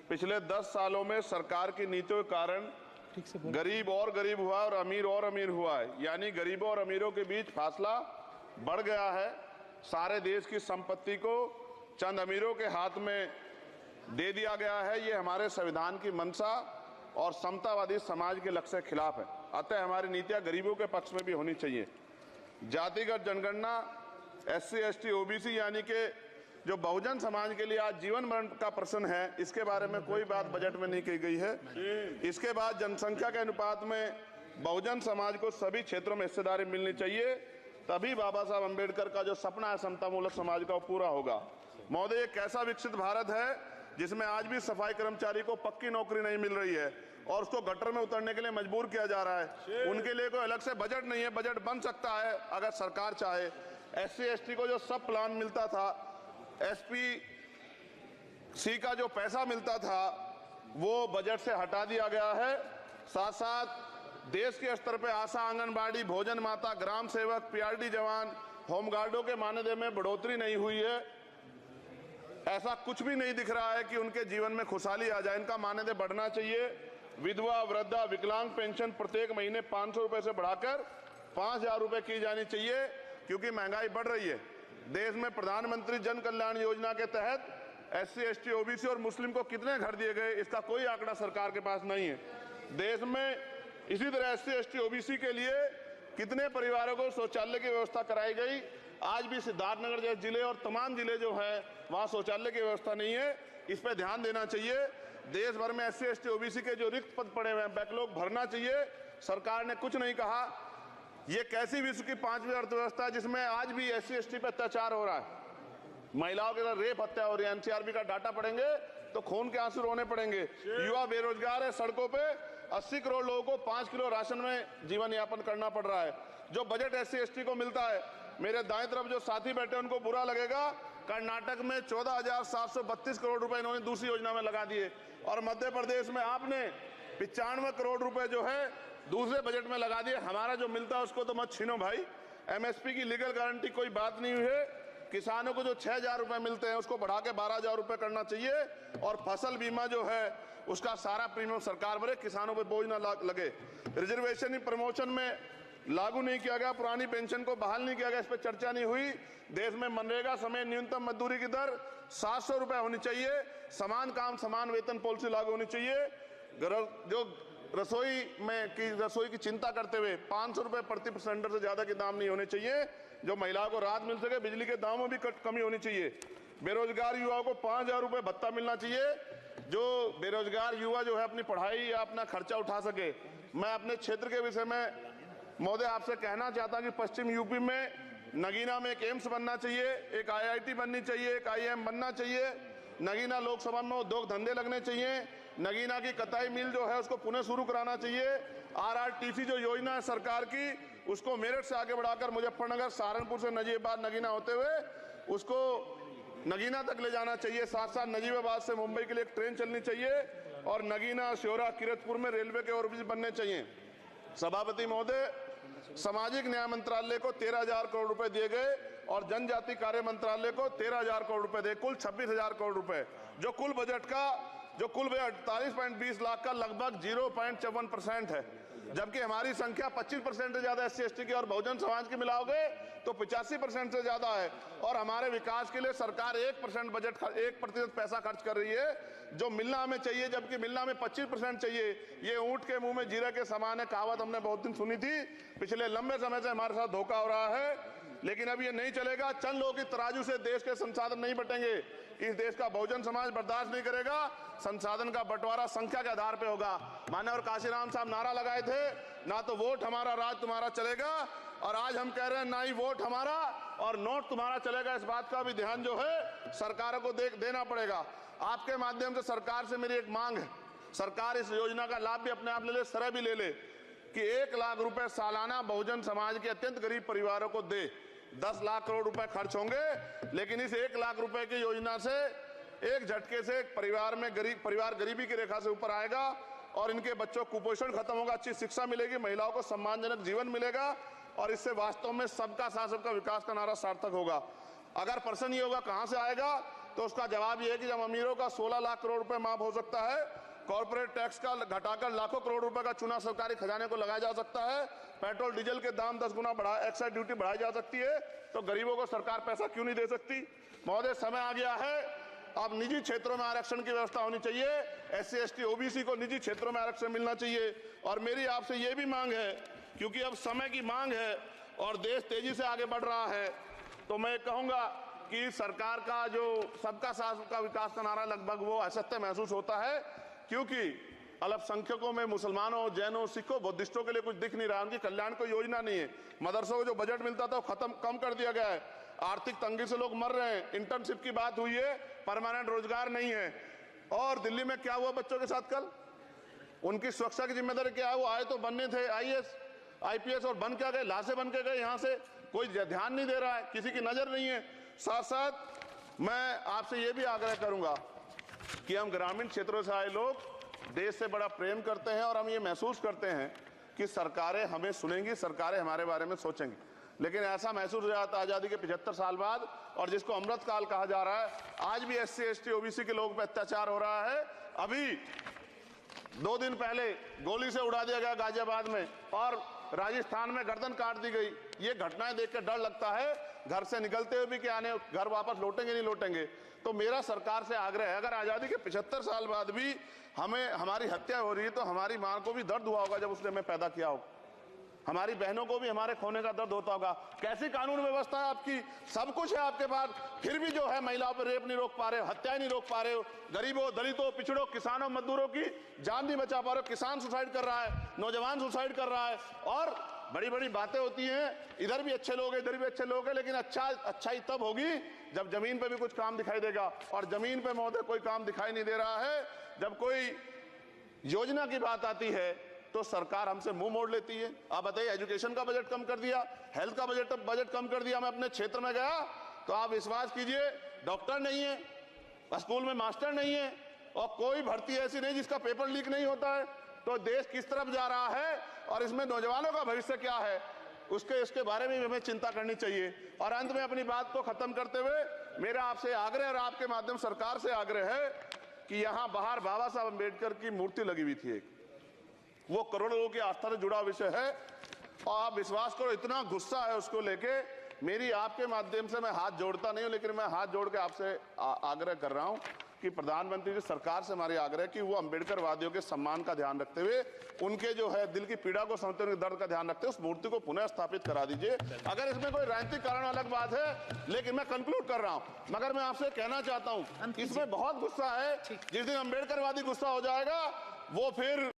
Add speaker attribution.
Speaker 1: पिछले 10 सालों में सरकार की नीतियों के कारण गरीब और गरीब हुआ और अमीर हुआ है, यानी गरीबों और अमीरों के बीच फासला बढ़ गया है। सारे देश की संपत्ति को चंद अमीरों के हाथ में दे दिया गया है। ये हमारे संविधान की मंशा और समतावादी समाज के लक्ष्य के खिलाफ है। अतः हमारी नीतियां गरीबों के पक्ष में भी होनी चाहिए। जातिगत जनगणना, SC ST OBC यानी कि जो बहुजन समाज के लिए आज जीवन मरण का प्रश्न है, इसके बारे में कोई बात बजट में नहीं की गई है। इसके बाद जनसंख्या के अनुपात में बहुजन समाज को सभी क्षेत्रों में हिस्सेदारी मिलनी चाहिए, तभी बाबा साहब अम्बेडकर का जो सपना है समतामूलक समाज का, वो पूरा होगा। महोदय, एक ऐसा विकसित भारत है जिसमें आज भी सफाई कर्मचारी को पक्की नौकरी नहीं मिल रही है और उसको गटर में उतरने के लिए मजबूर किया जा रहा है। उनके लिए कोई अलग से बजट नहीं है। बजट बन सकता है अगर सरकार चाहे। SC ST को जो सब प्लान मिलता था, SPC का जो पैसा मिलता था, वो बजट से हटा दिया गया है। साथ साथ देश के स्तर पे आशा, आंगनबाड़ी, भोजन माता, ग्राम सेवक, PRD जवान, होमगार्डों के मानदेय में बढ़ोतरी नहीं हुई है। ऐसा कुछ भी नहीं दिख रहा है कि उनके जीवन में खुशहाली आ जाए। इनका मानदेय बढ़ना चाहिए। विधवा, वृद्धा, विकलांग पेंशन प्रत्येक महीने 500 रुपए से बढ़ाकर 5000 रुपए की जानी चाहिए, क्योंकि महंगाई बढ़ रही है। देश में प्रधानमंत्री जन कल्याण योजना के तहत SC ST OBC और मुस्लिम को कितने घर दिए गए, इसका कोई आंकड़ा सरकार के पास नहीं है। देश में इसी तरह SC ST OBC के लिए कितने परिवारों को शौचालय की व्यवस्था कराई गई। आज भी सिद्धार्थनगर जैसे जिले और तमाम जिले जो है, वहां शौचालय की व्यवस्था नहीं है। इस पर ध्यान देना चाहिए। देश भर में SC ST OBC के जो रिक्त पद पड़े हुए हैं, बैकलॉग भरना चाहिए। सरकार ने कुछ नहीं कहा। ये कैसी विश्व की 5वीं अर्थव्यवस्था है जिसमें आज भी SC ST पे अत्याचार हो रहा है, महिलाओं के साथ रेप हत्या हो रही है। NCRB का डाटा पढ़ेंगे तो खून के आंसू रोने पड़ेंगे। युवा बेरोजगार है, सड़कों पे 80 करोड़ लोगों को 5 किलो राशन में जीवन यापन करना पड़ रहा है। जो बजट SC ST को मिलता है, मेरे दाएं तरफ जो साथी बैठे उनको बुरा लगेगा, कर्नाटक में 14,732 करोड़ रुपए इन्होंने दूसरी योजना में लगा दिए और मध्य प्रदेश में आपने 95 करोड़ रुपए जो है दूसरे बजट में लगा दिए। हमारा जो मिलता है उसको तो मत छीनो भाई। MSP की लीगल गारंटी कोई बात नहीं हुई है। किसानों को जो 6,000 रुपए मिलते हैं उसको बढ़ा के 12,000 रुपए करना चाहिए और फसल बीमा जो है उसका सारा प्रीमियम सरकार भरे, किसानों पे बोझ ना लगे। रिजर्वेशन ही प्रमोशन में लागू नहीं किया गया, पुरानी पेंशन को बहाल नहीं किया गया, इस पर चर्चा नहीं हुई। देश में मनरेगा समेत न्यूनतम मजदूरी की दर 700 रुपए होनी चाहिए। समान काम समान वेतन पॉलिसी लागू होनी चाहिए। जो रसोई की चिंता करते हुए 500 रुपए प्रति सिलेंडर से ज्यादा के दाम नहीं होने चाहिए, जो महिलाओं को राहत मिल सके। बिजली के दामों में भी कमी होनी चाहिए। बेरोजगार युवाओं को 5,000 रुपए भत्ता मिलना चाहिए, जो बेरोजगार युवा जो है अपनी पढ़ाई या अपना खर्चा उठा सके। मैं अपने क्षेत्र के विषय में महोदय आपसे कहना चाहता हूं कि पश्चिम यूपी में नगीना में एक एम्स बनना चाहिए, एक IIT बननी चाहिए, एक IIM बनना चाहिए। नगीना लोकसभा में उद्योग धंधे लगने चाहिए। नगीना की कताई मिल जो है उसको पुनः शुरू कराना चाहिए। RRTC जो योजना है सरकार की, उसको मेरठ से आगे बढ़ाकर मुजफ्फरनगर, सहारनपुर से नजीबाबाद नगीना होते हुए उसको नगीना तक ले जाना चाहिए। साथ साथ नजीबाबाद से मुंबई के लिए एक ट्रेन चलनी चाहिए और नगीना, श्योरा, किरतपुर में रेलवे के ओवरब्रिज बनने चाहिए। सभापति महोदय, सामाजिक न्याय मंत्रालय को 13,000 करोड़ रुपए दिए गए और जनजाति कार्य मंत्रालय को 13,000 करोड़ रुपए दिए, कुल 26,000 करोड़ रुपए, जो कुल बजट 48.20 लाख का लगभग 0.54% है। जबकि हमारी संख्या 25% से ज्यादा SC ST की और बहुजन समाज की मिलाओगे तो 85% से ज्यादा है। और हमारे विकास के लिए सरकार 1% बजट 1% पैसा खर्च कर रही है, जो मिलना हमें चाहिए, जबकि मिलना हमें 25% चाहिए। ये ऊंट के मुंह में जीरा के समान है, कहावत हमने बहुत दिन सुनी थी। पिछले लंबे समय से हमारे साथ धोखा हो रहा है, लेकिन अब ये नहीं चलेगा। चंद लोगों की तराजू से देश के संसाधन नहीं बटेंगे। इस देश का बहुजन समाज बर्दाश्त नहीं करेगा। संसाधन का बंटवारा संख्या के आधार पे होगा। माननीय काशीराम साहब नारा लगाए थे, ना तो वोट हमारा राज तुम्हारा चलेगा, और आज हम कह रहे हैं ना ही वोट हमारा और नोट तुम्हारा चलेगा। इस बात का भी ध्यान जो है सरकारों को देना पड़ेगा। आपके माध्यम से सरकार से मेरी एक मांग है, सरकार इस योजना का लाभ भी अपने आप ले ले, सरह भी ले ले कि 1 लाख रुपए सालाना बहुजन समाज के अत्यंत गरीब परिवारों को दे। 10 लाख करोड़ रुपए खर्च होंगे, लेकिन इस 1 लाख रुपए की योजना से एक झटके से एक परिवार गरीबी की रेखा से ऊपर आएगा और इनके बच्चों को कुपोषण खत्म होगा, अच्छी शिक्षा मिलेगी, महिलाओं को सम्मानजनक जीवन मिलेगा और इससे वास्तव में सबका साथ सबका विकास का नारा सार्थक होगा। अगर प्रश्न ये होगा कहां से आएगा, तो उसका जवाब ये है कि जब अमीरों का 16 लाख करोड़ रुपए माफ हो सकता है, कॉर्पोरेट टैक्स का घटाकर लाखों करोड़ रुपए का चुना सरकारी खजाने को लगाया जा सकता है, पेट्रोल डीजल के दाम 10 गुना एक्साइज ड्यूटी बढ़ाई जा सकती है, तो गरीबों को सरकार पैसा क्यों नहीं दे सकती? महोदय, समय आ गया है, अब निजी क्षेत्रों में आरक्षण की व्यवस्था होनी चाहिए। SC ST OBC को निजी क्षेत्रों में आरक्षण मिलना चाहिए। और मेरी आपसे ये भी मांग है, क्योंकि अब समय की मांग है और देश तेजी से आगे बढ़ रहा है, तो मैं कहूंगा कि सरकार का जो सबका साथ सबका विकास का नारा लगभग वो असत्य महसूस होता है, क्योंकि अल्पसंख्यकों में मुसलमानों, जैनों, सिखों, बुद्धिस्टों के लिए कुछ दिख नहीं रहा, उनकी कल्याण कोई योजना नहीं है। मदरसों को जो बजट मिलता था वो कम कर दिया गया है। आर्थिक तंगी से लोग मर रहे हैं। इंटर्नशिप की बात हुई है, परमानेंट रोजगार नहीं है। और दिल्ली में क्या हुआ बच्चों के साथ कल? उनकी सुरक्षा की जिम्मेदारी क्या है? वो आए तो बनने थे IAS IPS और बन क्या गए? लाशें बन के गए। यहाँ से कोई ध्यान नहीं दे रहा है, किसी की नजर नहीं है। साथ साथ मैं आपसे ये भी आग्रह करूंगा कि हम ग्रामीण क्षेत्रों से आए लोग देश से बड़ा प्रेम करते हैं और हम ये महसूस करते हैं कि सरकारें हमें सुनेंगी, सरकारें हमारे बारे में सोचेंगी। लेकिन ऐसा महसूस हो जाता है आज़ादी के 75 साल बाद, और जिसको अमृत काल कहा जा रहा है, आज भी SC ST OBC के लोगों पर अत्याचार हो रहा है। अभी 2 दिन पहले गोली से उड़ा दिया गया गाजियाबाद में, और राजस्थान में गर्दन काट दी गई। ये घटनाएं देख के डर लगता है, घर से निकलते हुए भी कि आने घर वापस लौटेंगे नहीं लौटेंगे। तो मेरा सरकार से आग्रह है, अगर आज़ादी के 75 साल बाद भी हमारी हत्या हो रही है, तो हमारी मां को भी दर्द हुआ होगा जब उसने हमें पैदा किया होगा, हमारी बहनों को भी हमारे खोने का दर्द होता होगा। कैसी कानून व्यवस्था है आपकी? सब कुछ है आपके पास, फिर भी जो है महिलाओं पर रेप नहीं रोक पा रहे हो, हत्याएं नहीं रोक पा रहे हो, गरीबों, दलितों, पिछड़ों, किसानों, मजदूरों की जान नहीं बचा पा रहे हो। किसान सुसाइड कर रहा है, नौजवान सुसाइड कर रहा है, और बड़ी बड़ी बातें होती हैं, इधर भी अच्छे लोग हैं, इधर भी अच्छे लोग हैं, लेकिन अच्छाई तब होगी जब जमीन पे भी कुछ काम दिखाई देगा। और जमीन पे महोदय कोई काम दिखाई नहीं दे रहा है। जब कोई योजना की बात आती है तो सरकार हमसे मुंह मोड़ लेती है। आप बताइए, एजुकेशन का बजट कम कर दिया, हेल्थ का बजट कम कर दिया। मैं अपने क्षेत्र में गया तो आप विश्वास कीजिए, डॉक्टर नहीं है, स्कूल में मास्टर नहीं है, और कोई भर्ती ऐसी नहीं जिसका पेपर लीक नहीं होता है। तो देश किस तरफ जा रहा है और इसमें नौजवानों का भविष्य क्या है, इसके बारे में हमें चिंता करनी चाहिए। और अंत में अपनी बात को खत्म करते हुए मेरा आपसे आग्रह और आपके माध्यम सरकार से आग्रह है कि यहाँ बाहर बाबा साहब अम्बेडकर की मूर्ति लगी हुई थी एक, वो करोड़ों लोगों की आस्था से जुड़ा विषय है, और आप विश्वास करो इतना गुस्सा है उसको लेके। मेरी आपके माध्यम से मैं हाथ जोड़ता नहीं हूं, लेकिन मैं हाथ जोड़ के आपसे आग्रह कर रहा हूं कि प्रधानमंत्री जी, सरकार से हमारी आग्रह कि वो अम्बेडकर वादियों के सम्मान का ध्यान रखते हुए, उनके जो है दिल की पीड़ा को समझते हुए, दर्द का ध्यान रखते हुए उस मूर्ति को पुनः स्थापित करा दीजिए। अगर इसमें कोई राजनीतिक कारण अलग बात है, लेकिन मैं कंक्लूड कर रहा हूं। मगर मैं आपसे कहना चाहता हूं, इसमें बहुत गुस्सा है। जिस दिन अम्बेडकर वादी गुस्सा हो जाएगा, वो फिर